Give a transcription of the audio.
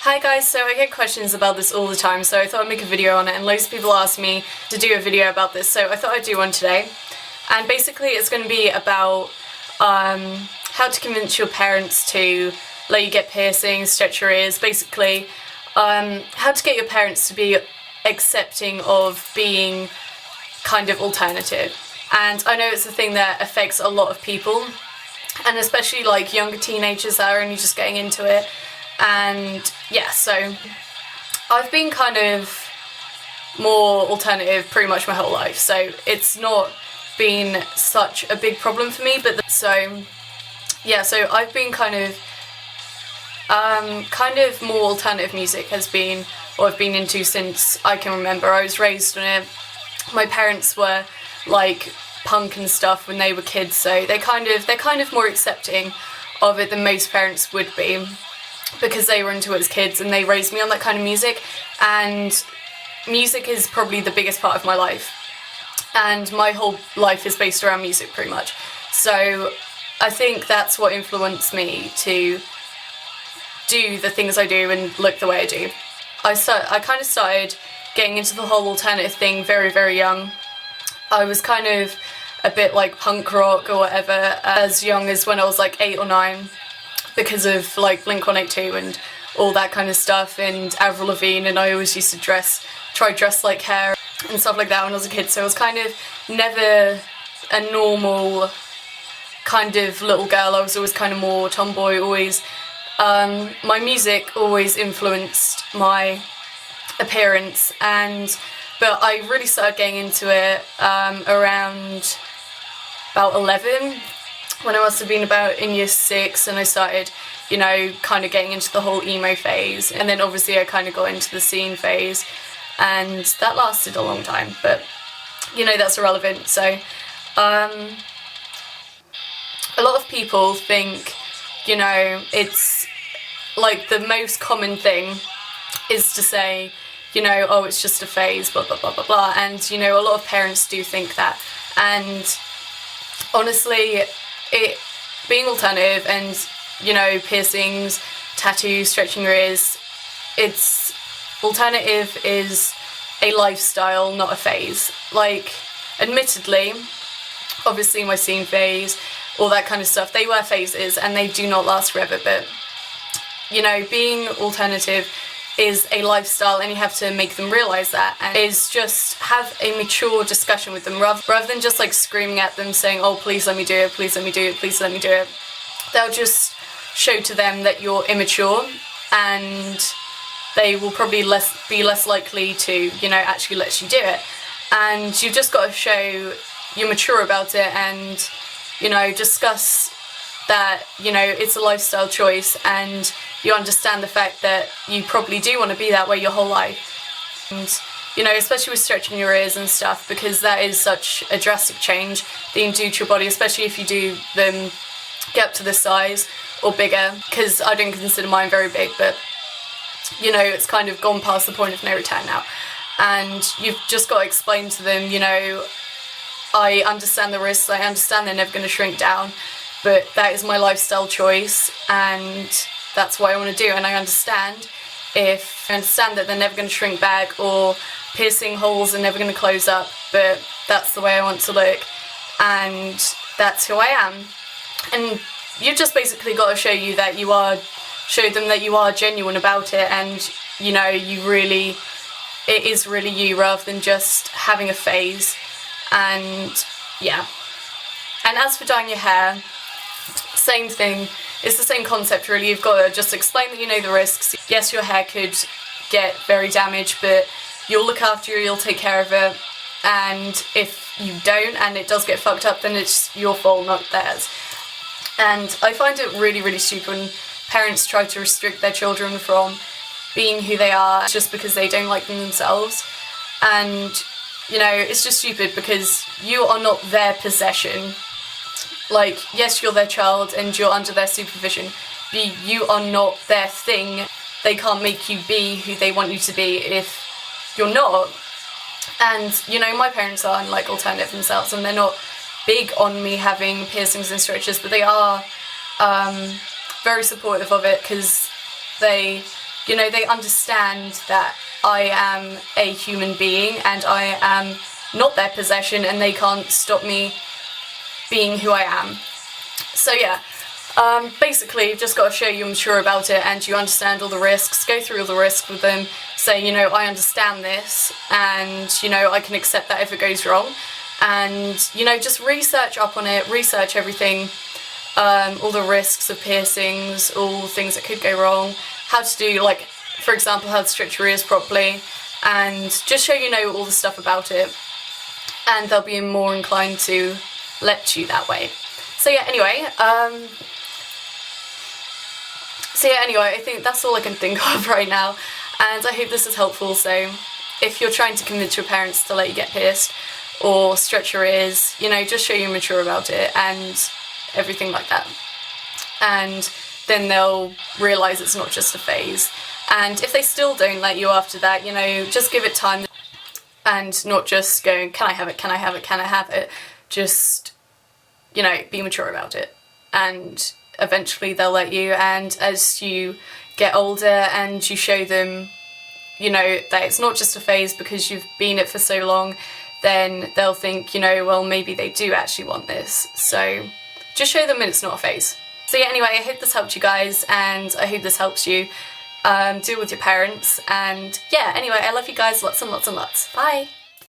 Hi guys, so I get questions about this all the time, so I thought I'd make a video on it, and loads of people ask me to do a video about this, so I thought I'd do one today. And basically it's going to be about how to convince your parents to let you get piercings, stretch your ears, basically how to get your parents to be accepting of being kind of alternative. And I know it's a thing that affects a lot of people, and especially like younger teenagers that are only just getting into it. And yeah, so I've been kind of more alternative pretty much my whole life, so it's not been such a big problem for me. But so I've been kind of more alternative music has been what I've been into since I can remember. I was raised on it. My parents were like punk and stuff when they were kids, so they're kind of more accepting of it than most parents would be, because they were into it as kids and they raised me on that kind of music. And music is probably the biggest part of my life, and my whole life is based around music pretty much. So I think that's what influenced me to do the things I do and look the way I do. I kind of started getting into the whole alternative thing very, very young. I was kind of a bit like punk rock or whatever as young as when I was like 8 or 9, because of like Blink-182 and all that kind of stuff, and Avril Lavigne, and I always used to try dress like her and stuff like that when I was a kid. So I was kind of never a normal kind of little girl. I was always kind of more tomboy, always. My music always influenced my appearance, but I really started getting into it around about 11, when I must have been about in year 6, and I started, you know, kind of getting into the whole emo phase, and then obviously I kind of got into the scene phase, and that lasted a long time, but you know, that's irrelevant. So a lot of people think, you know, it's like the most common thing is to say, you know, oh, it's just a phase, blah blah blah blah blah, and you know, a lot of parents do think that. And honestly, being alternative and, you know, piercings, tattoos, stretching your ears, alternative is a lifestyle, not a phase. Like, admittedly, obviously my scene phase, all that kind of stuff, they were phases and they do not last forever, but you know, being alternative is a lifestyle, and you have to make them realise that, and is just have a mature discussion with them, rather than just like screaming at them saying, oh, please let me do it, please let me do it, please let me do it. They'll just show to them that you're immature, and they will probably be less likely to, you know, actually let you do it. And you've just got to show you're mature about it, and, you know, discuss that, you know, it's a lifestyle choice, and you understand the fact that you probably do want to be that way your whole life. And, you know, especially with stretching your ears and stuff, because that is such a drastic change that you can do to your body, especially if you do them get up to this size or bigger, because I don't consider mine very big, but you know, it's kind of gone past the point of no return now. And you've just got to explain to them, you know, I understand the risks, I understand they're never going to shrink down, but that is my lifestyle choice, and that's what I want to do. And I understand that they're never going to shrink back, or piercing holes are never going to close up, but that's the way I want to look, and that's who I am. And you've just basically got to show them that you are genuine about it, and you know, it is really you, rather than just having a phase. And yeah. And as for dyeing your hair, same thing. It's the same concept really. You've got to just explain that you know the risks. Yes, your hair could get very damaged, but you'll look after it, you'll take care of it, and if you don't and it does get fucked up, then it's your fault, not theirs. And I find it really, really stupid when parents try to restrict their children from being who they are just because they don't like them themselves. And, you know, it's just stupid, because you are not their possession. Like, yes, you're their child and you're under their supervision, but you are not their thing. They can't make you be who they want you to be if you're not. And, you know, my parents are like alternative themselves, and they're not big on me having piercings and stretches, but they are very supportive of it, because they you know, they understand that I am a human being and I am not their possession, and they can't stop me being who I am. So yeah, basically you've just got to show you're mature about it and you understand all the risks, go through all the risks with them, say, you know, I understand this, and, you know, I can accept that if it goes wrong, and, you know, just research up on it, research everything, all the risks of piercings, all things that could go wrong, how to do, like, for example, how to stretch your ears properly, and just show you know all the stuff about it, and they'll be more inclined to let you that way. So yeah, anyway, I think that's all I can think of right now, and I hope this is helpful. So if you're trying to convince your parents to let you get pierced or stretch your ears, you know, just show you're mature about it and everything like that, and then they'll realise it's not just a phase. And if they still don't let you after that, you know, just give it time, and not just going, can I have it, can I have it, can I have it, just, you know, be mature about it, and eventually they'll let you. And as you get older and you show them, you know, that it's not just a phase because you've been it for so long, then they'll think, you know, well, maybe they do actually want this. So just show them that it's not a phase. So yeah, anyway, I hope this helped you guys, and I hope this helps you deal with your parents. And yeah, anyway, I love you guys lots and lots and lots. Bye!